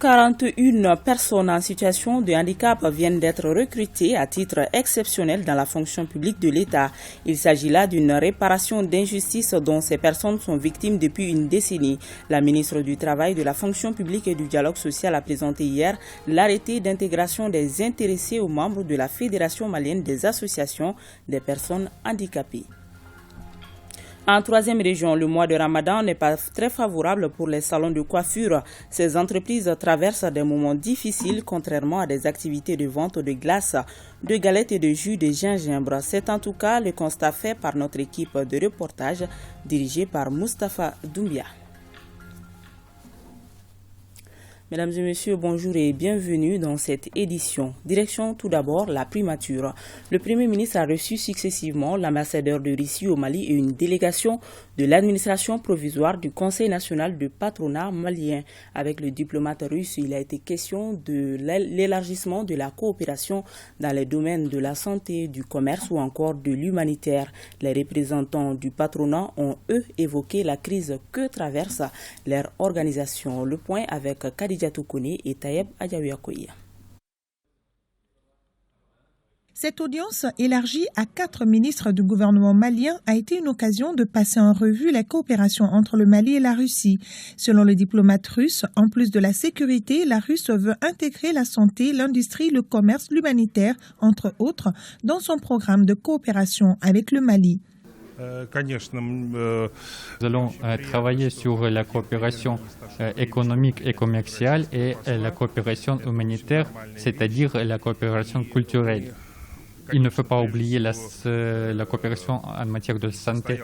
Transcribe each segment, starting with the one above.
41 personnes en situation de handicap viennent d'être recrutées à titre exceptionnel dans la fonction publique de l'État. Il s'agit là d'une réparation d'injustice dont ces personnes sont victimes depuis une décennie. La ministre du Travail, de la fonction publique et du dialogue social a présenté hier l'arrêté d'intégration des intéressés aux membres de la Fédération malienne des associations des personnes handicapées. En troisième région, le mois de Ramadan n'est pas très favorable pour les salons de coiffure. Ces entreprises traversent des moments difficiles, contrairement à des activités de vente de glace, de galettes et de jus de gingembre. C'est en tout cas le constat fait par notre équipe de reportage dirigée par Moustapha Doumbia. Mesdames et messieurs, bonjour et bienvenue dans cette édition. Direction tout d'abord la primature. Le Premier ministre a reçu successivement l'ambassadeur de Russie au Mali et une délégation de l'administration provisoire du Conseil national du patronat malien. Avec le diplomate russe, il a été question de l'élargissement de la coopération dans les domaines de la santé, du commerce ou encore de l'humanitaire. Les représentants du patronat ont, eux, évoqué la crise que traverse leur organisation. Le point avec Khadija Toukouni et Tayeb Adjaouyakoya. Cette audience élargie à 4 ministres du gouvernement malien a été une occasion de passer en revue la coopération entre le Mali et la Russie. Selon le diplomate russe, en plus de la sécurité, la Russie veut intégrer la santé, l'industrie, le commerce, l'humanitaire, entre autres, dans son programme de coopération avec le Mali. Nous allons travailler sur la coopération économique et commerciale et la coopération humanitaire, c'est-à-dire la coopération culturelle. Il ne faut pas oublier la coopération en matière de santé.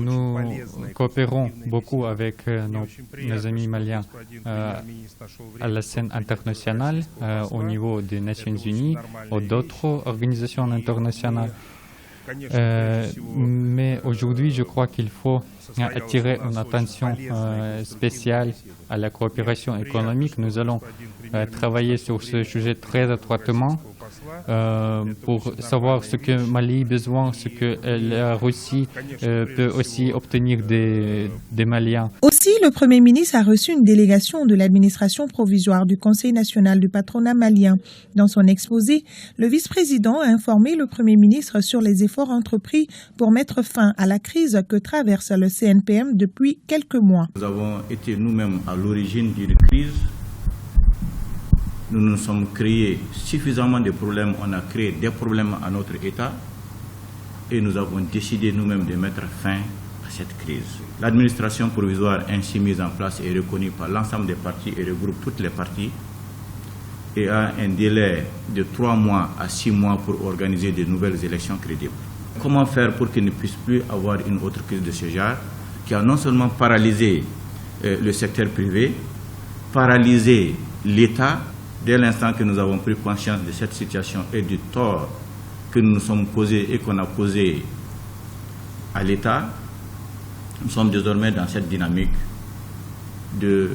Nous coopérons beaucoup avec nos amis maliens à la scène internationale, au niveau des Nations Unies ou d'autres organisations internationales. Mais aujourd'hui, je crois qu'il faut attirer une attention spéciale à la coopération économique. Nous allons travailler sur ce sujet très étroitement pour savoir ce que Mali a besoin, ce que la Russie peut aussi obtenir des Maliens. Aussi, le Premier ministre a reçu une délégation de l'administration provisoire du Conseil national du patronat malien. Dans son exposé, le vice-président a informé le Premier ministre sur les efforts entrepris pour mettre fin à la crise que traverse le CNPM depuis quelques mois. Nous avons été nous-mêmes à l'origine d'une crise. Nous nous sommes créés suffisamment de problèmes, on a créé des problèmes à notre État et nous avons décidé nous-mêmes de mettre fin à cette crise. L'administration provisoire ainsi mise en place est reconnue par l'ensemble des partis et regroupe toutes les parties et a un délai de 3 mois à 6 mois pour organiser de nouvelles élections crédibles. Comment faire pour qu'il ne puisse plus avoir une autre crise de ce genre qui a non seulement paralysé le secteur privé, paralysé l'État. Dès l'instant que nous avons pris conscience de cette situation et du tort que nous nous sommes causés et qu'on a causé à l'État, nous sommes désormais dans cette dynamique de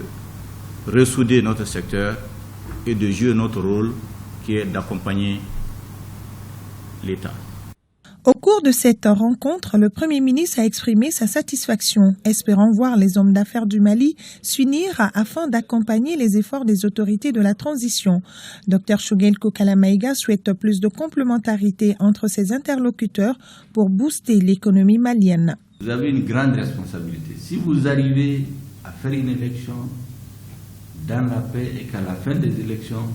ressouder notre secteur et de jouer notre rôle qui est d'accompagner l'État. Au cours de cette rencontre, le Premier ministre a exprimé sa satisfaction, espérant voir les hommes d'affaires du Mali s'unir afin d'accompagner les efforts des autorités de la transition. Dr Choguel Kokalamaïga souhaite plus de complémentarité entre ses interlocuteurs pour booster l'économie malienne. Vous avez une grande responsabilité. Si vous arrivez à faire une élection dans la paix et qu'à la fin des élections,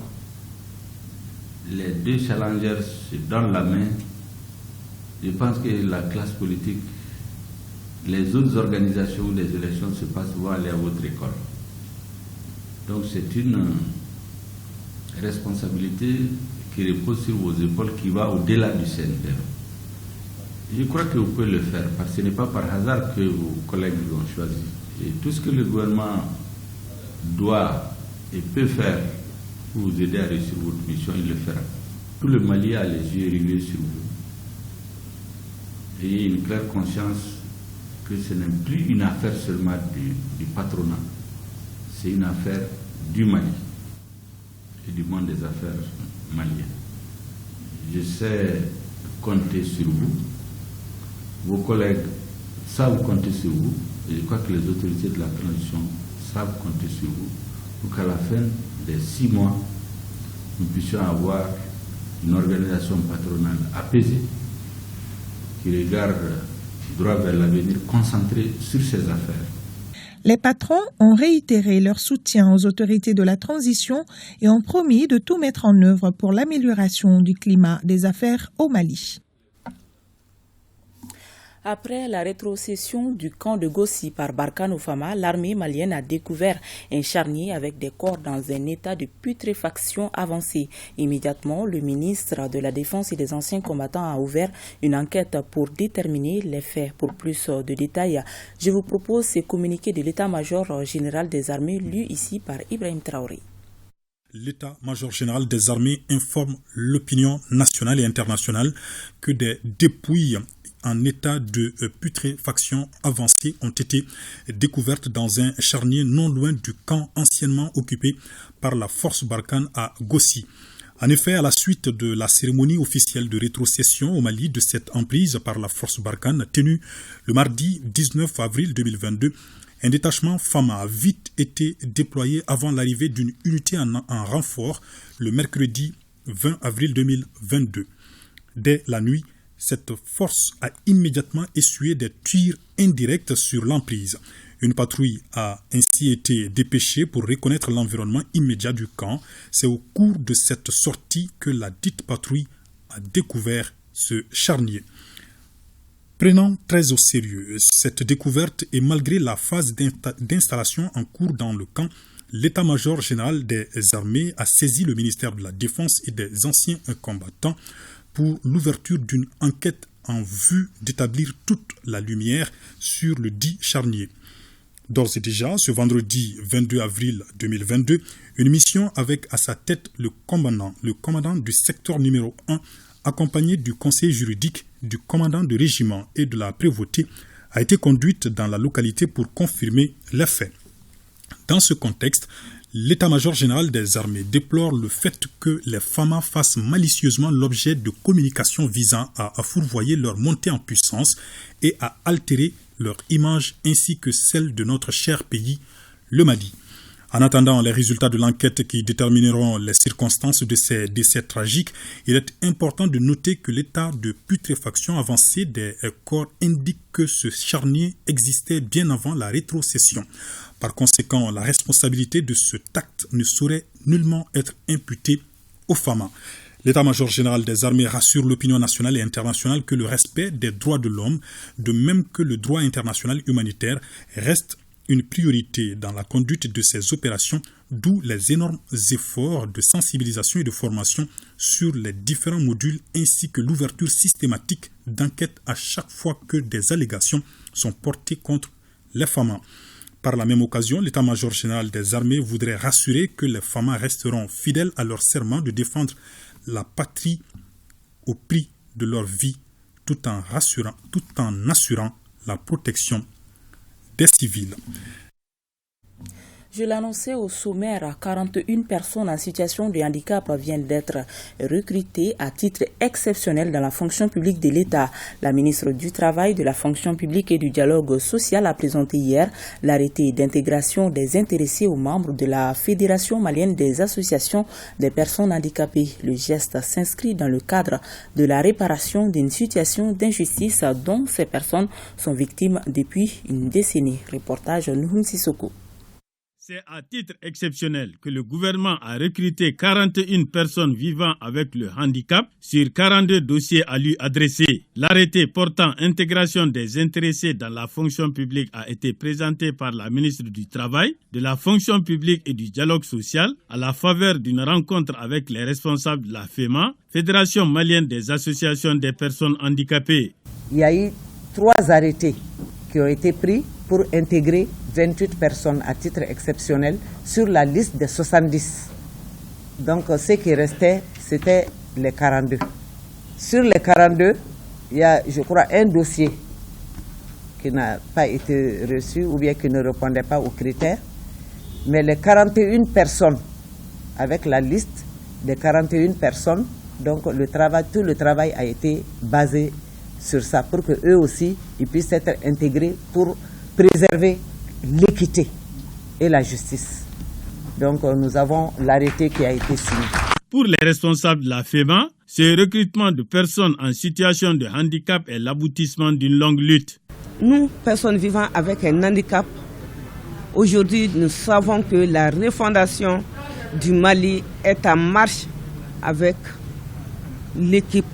les deux challengers se donnent la main, je pense que la classe politique, les autres organisations où les élections se passent vont aller à votre école. Donc c'est une responsabilité qui repose sur vos épaules qui va au-delà du CNPM. Je crois que vous pouvez le faire parce que ce n'est pas par hasard que vos collègues vous ont choisi. Et tout ce que le gouvernement doit et peut faire pour vous aider à réussir votre mission, il le fera. Tout le Mali a les yeux rivés sur vous. Ayez une claire conscience que ce n'est plus une affaire seulement du patronat, c'est une affaire du Mali et du monde des affaires maliennes. Je sais compter sur vous, vos collègues savent compter sur vous, et je crois que les autorités de la transition savent compter sur vous pour qu'à la fin des 6 mois, nous puissions avoir une organisation patronale apaisée qui regarde droit vers l'avenir, concentrée sur ses affaires. Les patrons ont réitéré leur soutien aux autorités de la transition et ont promis de tout mettre en œuvre pour l'amélioration du climat des affaires au Mali. Après la rétrocession du camp de Gossi par Barkhane Fama, l'armée malienne a découvert un charnier avec des corps dans un état de putréfaction avancé. Immédiatement, le ministre de la Défense et des anciens combattants a ouvert une enquête pour déterminer les faits. Pour plus de détails, je vous propose ce communiqué de l'état-major général des armées lu ici par Ibrahim Traoré. L'état-major général des armées informe l'opinion nationale et internationale que des dépouilles en état de putréfaction avancée ont été découvertes dans un charnier non loin du camp anciennement occupé par la force Barkhane à Gossi. En effet, à la suite de la cérémonie officielle de rétrocession au Mali de cette emprise par la force Barkhane tenue le mardi 19 avril 2022, un détachement Fama a vite été déployé avant l'arrivée d'une unité en renfort le mercredi 20 avril 2022. Dès la nuit, cette force a immédiatement essuyé des tirs indirects sur l'emprise. Une patrouille a ainsi été dépêchée pour reconnaître l'environnement immédiat du camp. C'est au cours de cette sortie que la dite patrouille a découvert ce charnier. Prenant très au sérieux cette découverte et malgré la phase d'installation en cours dans le camp, l'état-major général des armées a saisi le ministère de la Défense et des anciens combattants pour l'ouverture d'une enquête en vue d'établir toute la lumière sur le dit charnier. D'ores et déjà, ce vendredi 22 avril 2022, une mission avec à sa tête le commandant du secteur numéro 1, accompagné du conseiller juridique, du commandant de régiment et de la prévôté, a été conduite dans la localité pour confirmer les faits. Dans ce contexte, l'état-major général des armées déplore le fait que les FAMA fassent malicieusement l'objet de communications visant à fourvoyer leur montée en puissance et à altérer leur image ainsi que celle de notre cher pays, le Mali. En attendant les résultats de l'enquête qui détermineront les circonstances de ces décès tragiques, il est important de noter que l'état de putréfaction avancé des corps indique que ce charnier existait bien avant la rétrocession. Par conséquent, la responsabilité de cet acte ne saurait nullement être imputée aux FAMA. L'état-major général des armées rassure l'opinion nationale et internationale que le respect des droits de l'homme, de même que le droit international humanitaire, reste une priorité dans la conduite de ces opérations, d'où les énormes efforts de sensibilisation et de formation sur les différents modules ainsi que l'ouverture systématique d'enquêtes à chaque fois que des allégations sont portées contre les FAMA. Par la même occasion, l'état-major général des armées voudrait rassurer que les FAMA resteront fidèles à leur serment de défendre la patrie au prix de leur vie tout en assurant la protection des civils. Je l'annonçais au sommaire, 41 personnes en situation de handicap viennent d'être recrutées à titre exceptionnel dans la fonction publique de l'État. La ministre du Travail, de la fonction publique et du dialogue social a présenté hier l'arrêté d'intégration des intéressés aux membres de la Fédération malienne des associations des personnes handicapées. Le geste s'inscrit dans le cadre de la réparation d'une situation d'injustice dont ces personnes sont victimes depuis une décennie. Reportage Nouhoun Sissoko. C'est à titre exceptionnel que le gouvernement a recruté 41 personnes vivant avec le handicap sur 42 dossiers à lui adresser. L'arrêté portant intégration des intéressés dans la fonction publique a été présenté par la ministre du Travail, de la fonction publique et du dialogue social à la faveur d'une rencontre avec les responsables de la FEMA, Fédération malienne des associations des personnes handicapées. Il y a eu 3 arrêtés qui ont été pris pour intégrer 28 personnes à titre exceptionnel sur la liste des 70. Donc ce qui restait, c'était les 42. Sur les 42, il y a, je crois, un dossier qui n'a pas été reçu ou bien qui ne répondait pas aux critères. Mais les 41 personnes, avec la liste des 41 personnes, donc tout le travail a été basé sur ça pour qu'eux aussi ils puissent être intégrés pour préserver l'équité et la justice. Donc nous avons l'arrêté qui a été signé. Pour les responsables de la FEMA, ce recrutement de personnes en situation de handicap est l'aboutissement d'une longue lutte. Nous, personnes vivant avec un handicap, aujourd'hui nous savons que la refondation du Mali est en marche avec l'équipe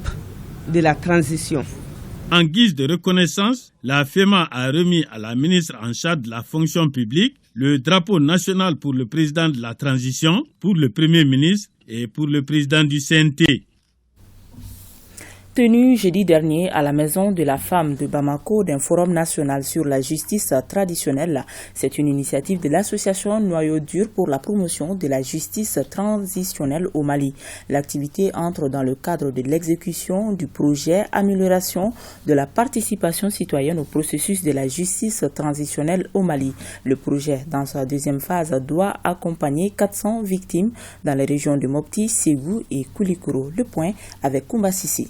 de la transition. En guise de reconnaissance, la FEMA a remis à la ministre en charge de la fonction publique le drapeau national pour le président de la transition, pour le premier ministre et pour le président du CNT. Tenu jeudi dernier à la Maison de la Femme de Bamako d'un forum national sur la justice traditionnelle, c'est une initiative de l'association Noyau Dur pour la promotion de la justice transitionnelle au Mali. L'activité entre dans le cadre de l'exécution du projet Amélioration de la participation citoyenne au processus de la justice transitionnelle au Mali. Le projet, dans sa deuxième phase, doit accompagner 400 victimes dans les régions de Mopti, Ségou et Koulikoro. Le point avec Koumba Sissi.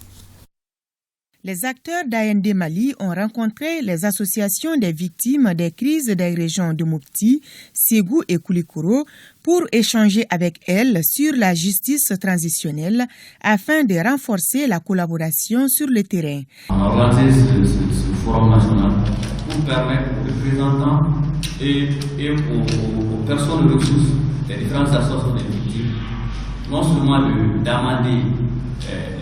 Les acteurs d'AND Mali ont rencontré les associations des victimes des crises des régions de Mopti, Ségou et Koulikoro pour échanger avec elles sur la justice transitionnelle afin de renforcer la collaboration sur le terrain. On a organisé ce forum national pour permettre aux représentants et aux personnes de ressources des différentes associations des victimes non seulement d'amener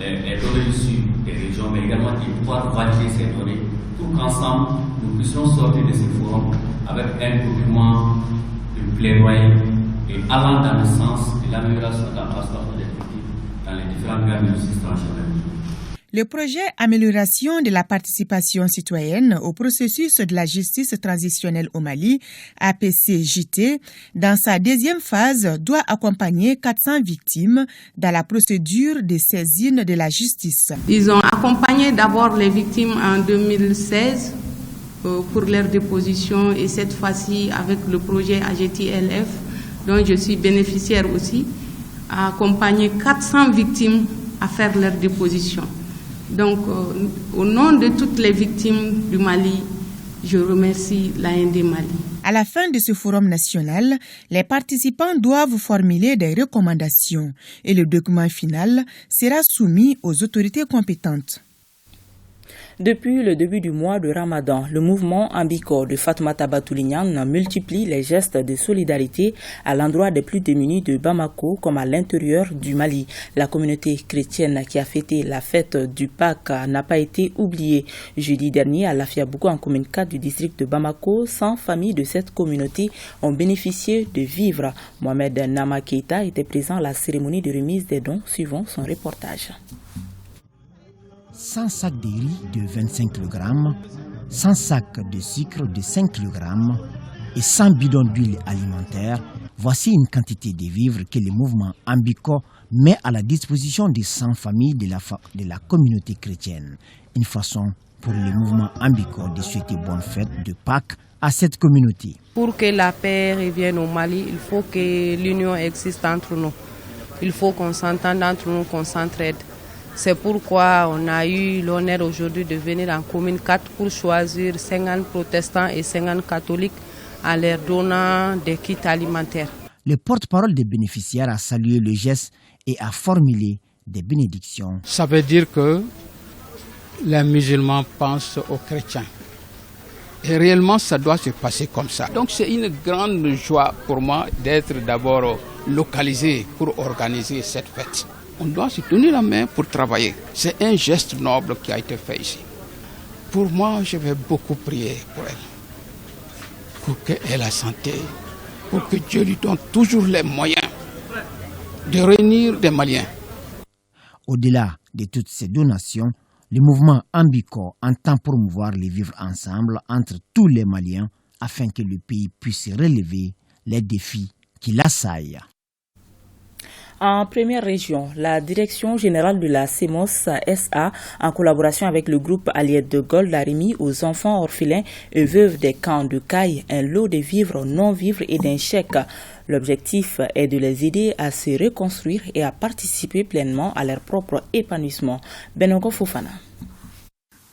les données issues des régions, mais également de pouvoir valider ces données pour qu'ensemble nous puissions sortir de ces forums avec un document de plaidoyer et allant dans le sens de l'amélioration de la participation des victimes dans les différents cas de justice transitionnelle. Le projet Amélioration de la participation citoyenne au processus de la justice transitionnelle au Mali, APCJT, dans sa deuxième phase, doit accompagner 400 victimes dans la procédure de saisine de la justice. Ils ont accompagné d'abord les victimes en 2016 pour leur déposition et cette fois-ci avec le projet AGTLF, dont je suis bénéficiaire aussi, a accompagné 400 victimes à faire leur déposition. Donc, au nom de toutes les victimes du Mali, je remercie l'AND Mali. À la fin de ce forum national, les participants doivent formuler des recommandations et le document final sera soumis aux autorités compétentes. Depuis le début du mois de Ramadan, le mouvement Ambiko de Fatoumata Batoulignan multiplie les gestes de solidarité à l'endroit des plus démunis de Bamako comme à l'intérieur du Mali. La communauté chrétienne qui a fêté la fête du Pâques n'a pas été oubliée. Jeudi dernier, à Lafiabougou, en commune 4 du district de Bamako, 100 familles de cette communauté ont bénéficié de vivres. Mohamed Nama Keita était présent à la cérémonie de remise des dons, suivant son reportage. 100 sacs de riz de 25 kg, 100 sacs de sucre de 5 kg et 100 bidons d'huile alimentaire. Voici une quantité de vivres que le mouvement Ambiko met à la disposition des 100 familles de la communauté chrétienne. Une façon pour le mouvement Ambiko de souhaiter bonne fête de Pâques à cette communauté. Pour que la paix revienne au Mali, il faut que l'union existe entre nous. Il faut qu'on s'entende entre nous, qu'on s'entraide. C'est pourquoi on a eu l'honneur aujourd'hui de venir en commune 4 pour choisir 50 protestants et 50 catholiques en leur donnant des kits alimentaires. Le porte-parole des bénéficiaires a salué le geste et a formulé des bénédictions. Ça veut dire que les musulmans pensent aux chrétiens. Et réellement, ça doit se passer comme ça. Donc c'est une grande joie pour moi d'être d'abord localisé pour organiser cette fête. On doit se tenir la main pour travailler. C'est un geste noble qui a été fait ici. Pour moi, je vais beaucoup prier pour elle. Pour qu'elle ait la santé. Pour que Dieu lui donne toujours les moyens de réunir des Maliens. Au-delà de toutes ces donations, le mouvement Ambiko entend promouvoir les vivre ensemble entre tous les Maliens afin que le pays puisse relever les défis qui l'assaillent. En première région, la Direction générale de la CEMOS SA, en collaboration avec le groupe Aliette de Gaulle, a remis aux enfants orphelins et veuves des camps de Caille un lot de vivres, non-vivres et d'un chèque. L'objectif est de les aider à se reconstruire et à participer pleinement à leur propre épanouissement. Benogo Fofana.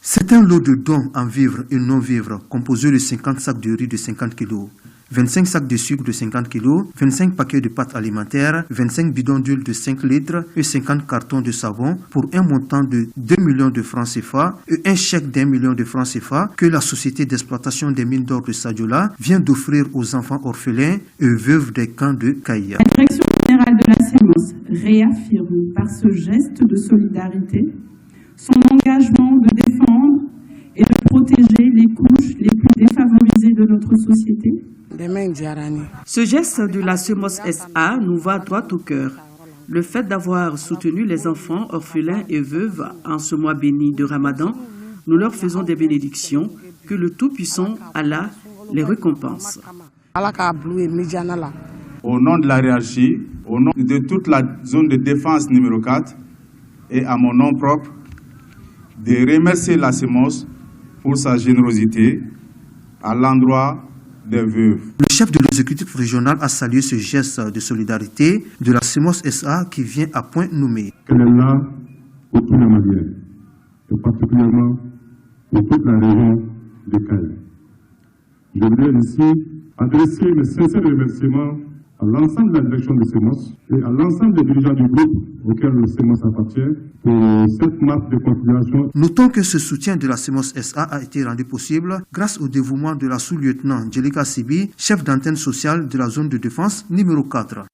C'est un lot de dons en vivres et non-vivres composé de 50 sacs de riz de 50 kg, 25 sacs de sucre de 50 kg, 25 paquets de pâtes alimentaires, 25 bidons d'huile de 5 litres et 50 cartons de savon pour un montant de 2 millions de francs CFA et un chèque d'1 million de francs CFA que la société d'exploitation des mines d'or de Sadiola vient d'offrir aux enfants orphelins et veuves des camps de Kaya. La direction générale de la CEMOS réaffirme par ce geste de solidarité son engagement de défendre et de protéger les couches les plus défavorisées de notre société. Ce geste de la CEMOS SA nous va droit au cœur. Le fait d'avoir soutenu les enfants orphelins et veuves en ce mois béni de Ramadan, nous leur faisons des bénédictions, que le Tout-Puissant Allah les récompense. Au nom de la hiérarchie, au nom de toute la zone de défense numéro 4 et à mon nom propre, de remercier la CEMOS pour sa générosité à l'endroit des veuves. Le chef de l'exécutif régional a salué ce geste de solidarité de la CEMOS SA qui vient à point nommé. Elle est là pour tous les Maliens, et particulièrement pour toute la région de Kaya. Je voudrais ici adresser mes sincères remerciements à l'ensemble de la direction de CEMOS et à l'ensemble des dirigeants du groupe auquel le CEMOS appartient pour cette marque de considération. Notons que ce soutien de la CEMOS SA a été rendu possible grâce au dévouement de la sous-lieutenant Djelika Sibi, chef d'antenne sociale de la zone de défense numéro 4.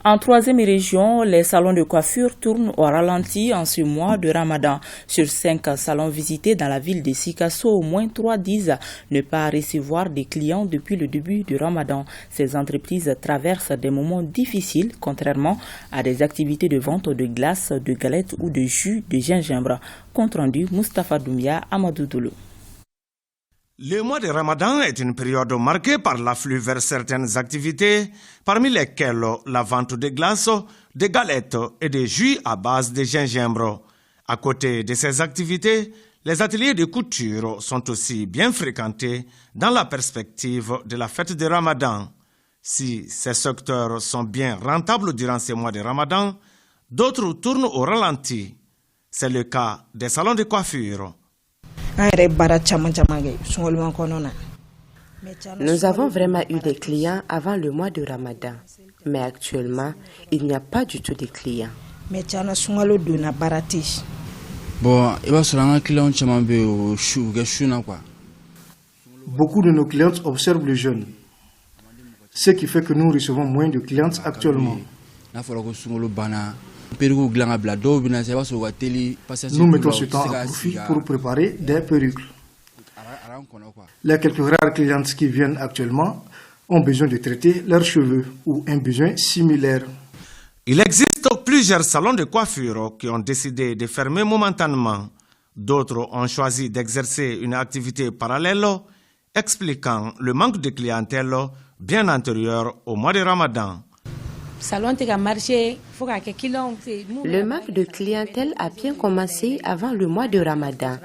En troisième région, les salons de coiffure tournent au ralenti en ce mois de Ramadan. Sur 5 salons visités dans la ville de Sikasso, au moins 3 disent ne pas recevoir des clients depuis le début du Ramadan. Ces entreprises traversent des moments difficiles, contrairement à des activités de vente de glace, de galettes ou de jus de gingembre. Compte rendu, Moustapha Doumbia, Amadou Doulou. Le mois de Ramadan est une période marquée par l'afflux vers certaines activités, parmi lesquelles la vente de glaces, de galettes et de jus à base de gingembre. À côté de ces activités, les ateliers de couture sont aussi bien fréquentés dans la perspective de la fête de Ramadan. Si ces secteurs sont bien rentables durant ces mois de Ramadan, d'autres tournent au ralenti. C'est le cas des salons de coiffure. Nous avons vraiment eu des clients avant le mois de Ramadan, mais actuellement, il n'y a pas du tout de clients. Beaucoup de nos clientes observent le jeûne, ce qui fait que nous recevons moins de clientes actuellement. Nous mettons ce temps à profit pour préparer des perruques. Les quelques rares clientes qui viennent actuellement ont besoin de traiter leurs cheveux ou un besoin similaire. Il existe plusieurs salons de coiffure qui ont décidé de fermer momentanément. D'autres ont choisi d'exercer une activité parallèle, expliquant le manque de clientèle bien antérieur au mois de Ramadan. Le manque de clientèle a bien commencé avant le mois de Ramadan.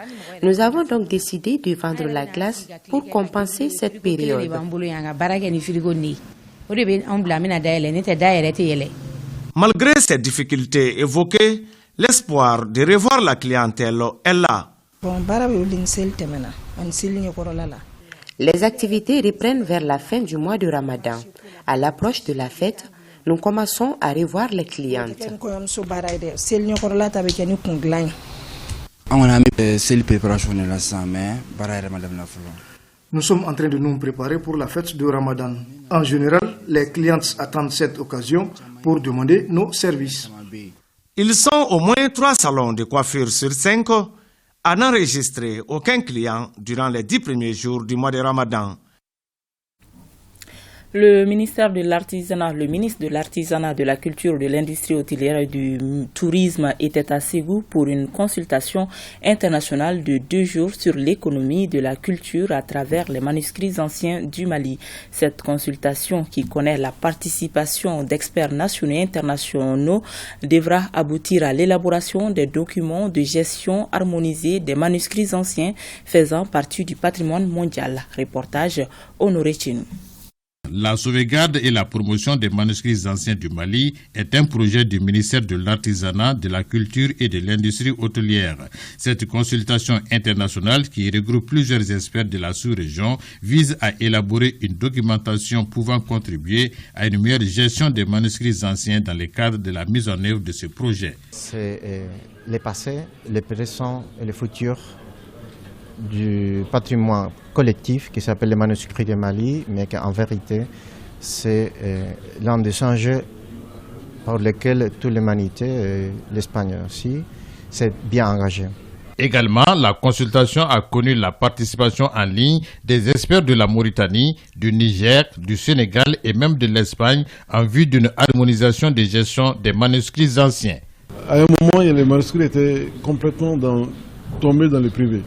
Nous avons donc décidé de vendre la glace pour compenser cette période. Malgré ces difficultés évoquées, l'espoir de revoir la clientèle est là. Les activités reprennent vers la fin du mois de Ramadan. À l'approche de la fête, nous commençons à revoir les clientes. Nous sommes en train de nous préparer pour la fête de Ramadan. En général, les clientes attendent cette occasion pour demander nos services. Ils sont au moins 3 salons de coiffure sur 5 à n'enregistrer aucun client durant les 10 premiers jours du mois de Ramadan. Le ministre de l'Artisanat, de la Culture, de l'Industrie hôtelière et du Tourisme était à Ségou pour une consultation internationale de 2 jours sur l'économie de la culture à travers les manuscrits anciens du Mali. Cette consultation, qui connaît la participation d'experts nationaux et internationaux, devra aboutir à l'élaboration des documents de gestion harmonisés des manuscrits anciens faisant partie du patrimoine mondial. Reportage Honoré Chinou. La sauvegarde et la promotion des manuscrits anciens du Mali est un projet du ministère de l'Artisanat, de la Culture et de l'Industrie hôtelière. Cette consultation internationale, qui regroupe plusieurs experts de la sous-région, vise à élaborer une documentation pouvant contribuer à une meilleure gestion des manuscrits anciens dans le cadre de la mise en œuvre de ce projet. C'est le passé, le présent et le futur du patrimoine collectif qui s'appelle les manuscrits de Mali, mais qu'en vérité, c'est l'un des enjeux par lesquels toute l'humanité, l'Espagne aussi, s'est bien engagée. Également, la consultation a connu la participation en ligne des experts de la Mauritanie, du Niger, du Sénégal et même de l'Espagne en vue d'une harmonisation de gestion des manuscrits anciens. À un moment, les manuscrits étaient complètement tombés dans le privé.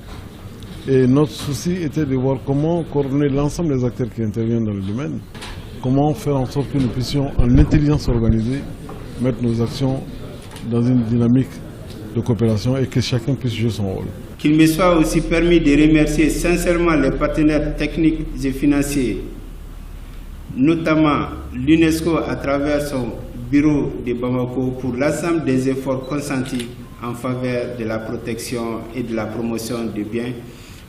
Et notre souci était de voir comment coordonner l'ensemble des acteurs qui interviennent dans le domaine, comment faire en sorte que nous puissions, en intelligence organisée, mettre nos actions dans une dynamique de coopération et que chacun puisse jouer son rôle. Qu'il me soit aussi permis de remercier sincèrement les partenaires techniques et financiers, notamment l'UNESCO à travers son bureau de Bamako pour l'ensemble des efforts consentis en faveur de la protection et de la promotion des biens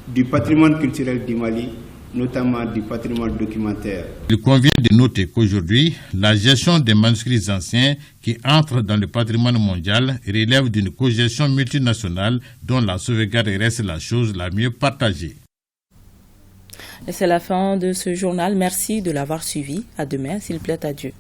du patrimoine culturel du Mali, notamment du patrimoine documentaire. Il convient de noter qu'aujourd'hui, la gestion des manuscrits anciens qui entrent dans le patrimoine mondial relève d'une cogestion multinationale dont la sauvegarde reste la chose la mieux partagée. Et c'est la fin de ce journal. Merci de l'avoir suivi. À demain, s'il plaît à Dieu.